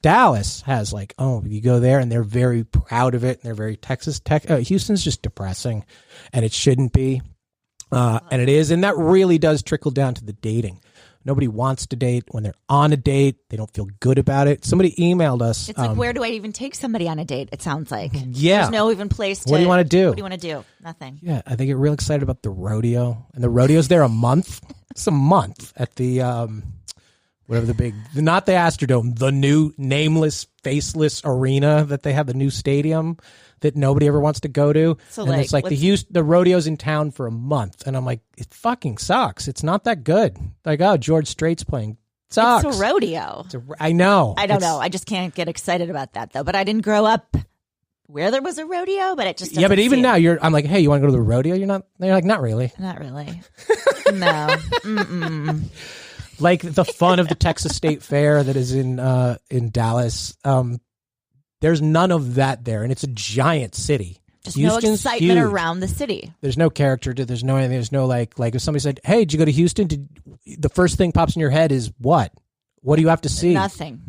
Dallas has like, oh, you go there and they're very proud of it and they're very Texas. Houston's just depressing, and it shouldn't be, and it is, and that really does trickle down to the dating. Nobody wants to date. When they're on a date, they don't feel good about it. Somebody emailed us. It's like, where do I even take somebody on a date? It sounds like. Yeah. There's no even place to. What do you want to do? What do you want to do? Nothing. Yeah, I think you're real excited about the rodeo. And the rodeo's there a month. It's a month at the, whatever the big, not the Astrodome, the new nameless, faceless arena that they have, the new stadium that nobody ever wants to go to. So and it's like the rodeo's in town for a month. And I'm like, it fucking sucks. It's not that good. Like, oh, George Strait's playing. Sucks. It's a rodeo. I know. I don't know. I just can't get excited about that, though. But I didn't grow up where there was a rodeo, but it just but even now, I'm like, hey, you want to go to the rodeo? You're like, not really. Not really. No. Mm-mm. Like the fun of the Texas State Fair that is in Dallas. There's none of that there, and it's a giant city. Just Houston's no excitement around the city. There's no character to. There's no anything. There's no like if somebody said, "Hey, did you go to Houston?" The first thing pops in your head is what? What do you have to see? Nothing.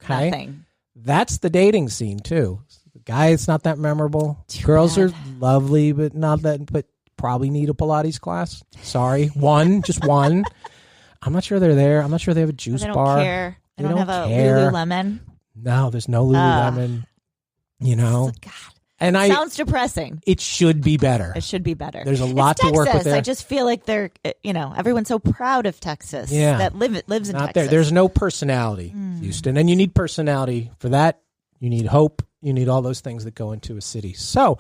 Okay. Nothing. That's the dating scene too. The guy, it's not that memorable. Girls are lovely, but not that. But probably need a Pilates class. Sorry, just one. I'm not sure they're there. I'm not sure they have a juice bar. They don't care. They don't have a Lululemon. No, there's no Lululemon. God. And sounds depressing. It should be better. It should be better. There's a lot to work with there. I just feel like they're, everyone's so proud of Texas. Yeah. That lives in Texas. There's no personality, Houston. And you need personality for that. You need hope. You need all those things that go into a city. So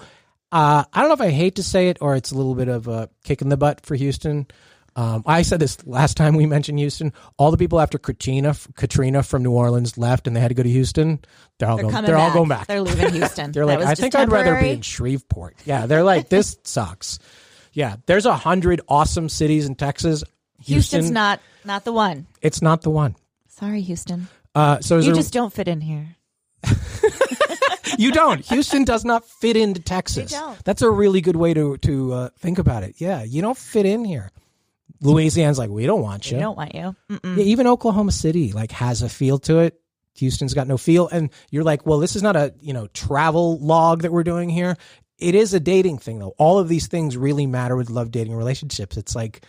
I don't know if I hate to say it or it's a little bit of a kick in the butt for Houston. I said this last time we mentioned Houston. All the people after Katrina from New Orleans left and they had to go to Houston. They're all going back. They're leaving Houston. They're like, I think I'd rather be in Shreveport. Yeah, they're like, this sucks. Yeah, there's 100 awesome cities in Texas. Houston's not the one. It's not the one. Sorry, Houston. So you just don't fit in here. You don't. Houston does not fit into Texas. You don't. That's a really good way to think about it. Yeah, you don't fit in here. Louisiana's like, we don't want you. We don't want you. Yeah, even Oklahoma City has a feel to it. Houston's got no feel. And you're like, well, this is not a travel log that we're doing here. It is a dating thing, though. All of these things really matter with love, dating, relationships. It's like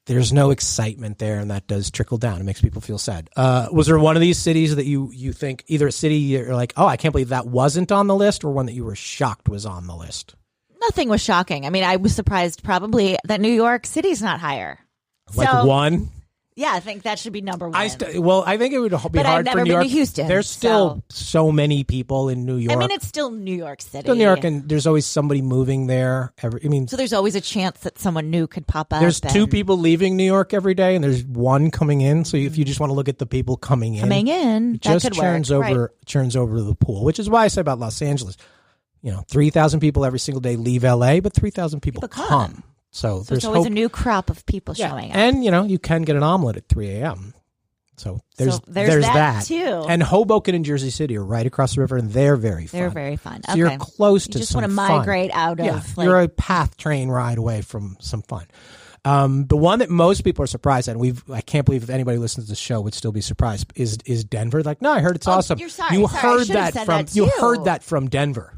there's no excitement there, and that does trickle down. It makes people feel sad. Was there one of these cities that you think, either a city you're like, oh, I can't believe that wasn't on the list, or one that you were shocked was on the list? Nothing was shocking. I mean, I was surprised probably that New York City's not higher. Like one? Yeah, I think that should be number one. I think it would be hard for New York. But I've never been to Houston. There's still so many people in New York. I mean, it's still New York City. Still New York, and there's always somebody moving there. So there's always a chance that someone new could pop up. There's two people leaving New York every day, and there's one coming in. So if you just want to look at the people coming in, it just churns over the pool, which is why I say about Los Angeles. 3,000 people every single day leave LA, but 3,000 people come. So there's always hope. a new crop of people showing up. And, you can get an omelet at 3 a.m. So there's that too. And Hoboken and Jersey City are right across the river, and they're very fun. They're very fun. So you're close to some fun. You just want to migrate out of. You're a PATH train ride away from some fun. The one that most people are surprised at, and I can't believe if anybody listens to the show would still be surprised, is Denver. Like, no, I heard it's awesome. You're sorry. You heard that from Denver.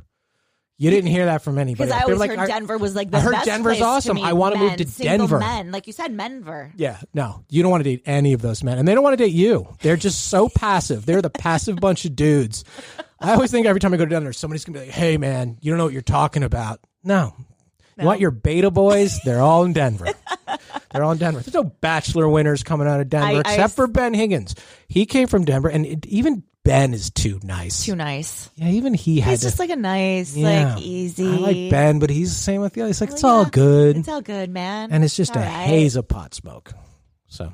You didn't hear that from anybody. Because I always heard Denver was like the best place. I heard Denver's awesome. I want to move to Denver. Men, like you said, Menver. Yeah, no, you don't want to date any of those men, and they don't want to date you. They're just so passive. They're the passive bunch of dudes. I always think every time I go to Denver, somebody's gonna be like, "Hey, man, you don't know what you're talking about." No. You want your beta boys? They're all in Denver. There's no Bachelor winners coming out of Denver except for Ben Higgins. He came from Denver, and even Ben is too nice. Yeah, even he's just like a nice, like easy. I like Ben, but he's the same with the other. He's like, it's all good. It's all good, man. And it's just a haze of pot smoke. So,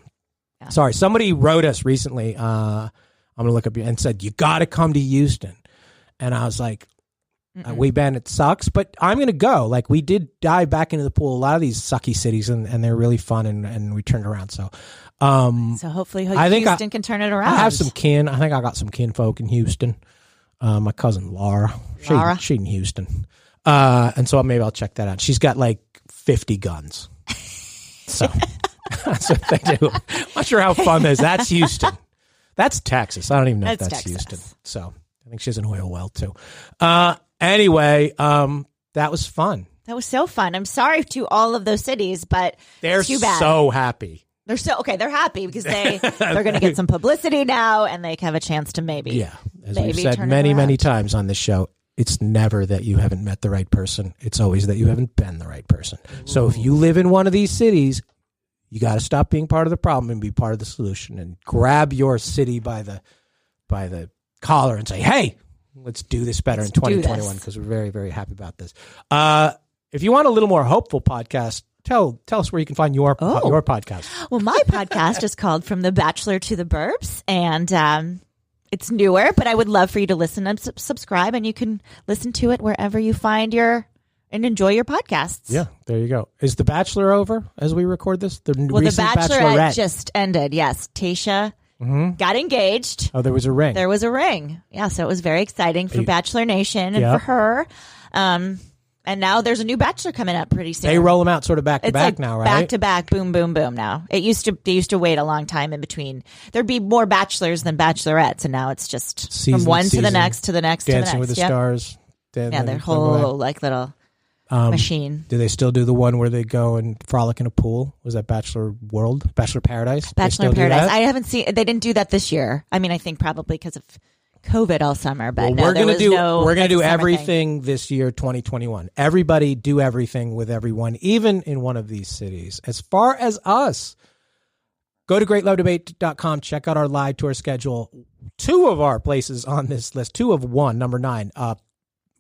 sorry. Somebody wrote us recently. I'm going to look up and said, you got to come to Houston. And I was like, we've been, it sucks, but I'm going to go. Like, we did dive back into the pool. A lot of these sucky cities, and they're really fun, and we turned around. So hopefully Houston can turn it around. I have some kin. I think I got some kinfolk in Houston. My cousin Laura. She in Houston. And so maybe I'll check that out. She's got like 50 guns. So that's what they do. I'm not sure how fun that is. That's Houston. That's Texas. I don't even know if that's Texas. Houston. So I think she has an oil well too. Anyway, that was fun. That was so fun. I'm sorry to all of those cities, but They're too bad. so happy. They're happy because they're going to get some publicity now, and they have a chance to maybe. As we've said many times on this show, it's never that you haven't met the right person. It's always that you haven't been the right person. Ooh. So if you live in one of these cities, you got to stop being part of the problem and be part of the solution, and grab your city by the collar and say, "Hey, let's do this better in 2021," because we're very, very happy about this. If you want a little more hopeful podcast, tell us where you can find your podcast. Well, my podcast is called From the Bachelor to the Burbs, and it's newer, but I would love for you to listen and subscribe, and you can listen to it wherever you find and enjoy your podcasts. Yeah, there you go. Is The Bachelor over as we record this? The Bachelorette just ended. Yes, Tayshia got engaged. Oh, there was a ring. Yeah, so it was very exciting for Bachelor Nation and for her. And now there's a new Bachelor coming up pretty soon. They roll them out sort of back to back now, right? Back to back, boom, boom, boom. Now they used to wait a long time in between. There'd be more Bachelors than Bachelorettes, and now it's just from one to the next to the next to the next. Dancing with the Stars. Their whole little machine. Do they still do the one where they go and frolic in a pool? Was that Bachelor World? Bachelor Paradise? Bachelor in Paradise. I haven't seen. They didn't do that this year. I mean, I think probably because of COVID all summer, but we're going to do everything this year, 2021. Everybody do everything with everyone, even in one of these cities. As far as us, go to greatlovedebate.com, check out our live tour schedule. 2 of our places on this list, 2 of 1, number 9,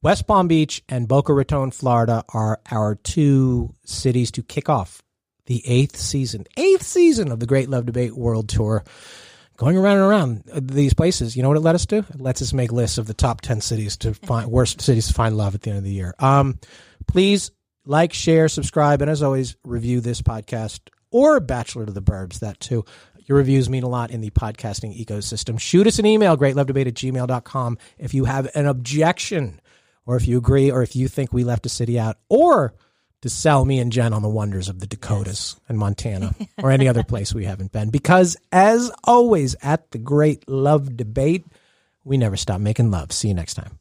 West Palm Beach and Boca Raton, Florida are our 2 cities to kick off the 8th season of the Great Love Debate World Tour. Going around and around these places, you know what it let us do? It lets us make lists of the top 10 cities to find worst cities to find love at the end of the year. Please like, share, subscribe, and as always, review this podcast or Bachelor to the Burbs, that too. Your reviews mean a lot in the podcasting ecosystem. Shoot us an email, greatlovedebate@gmail.com, if you have an objection, or if you agree, or if you think we left a city out, or to sell me and Jen on the wonders of the Dakotas and Montana or any other place we haven't been. Because as always, at the Great Love Debate, we never stop making love. See you next time.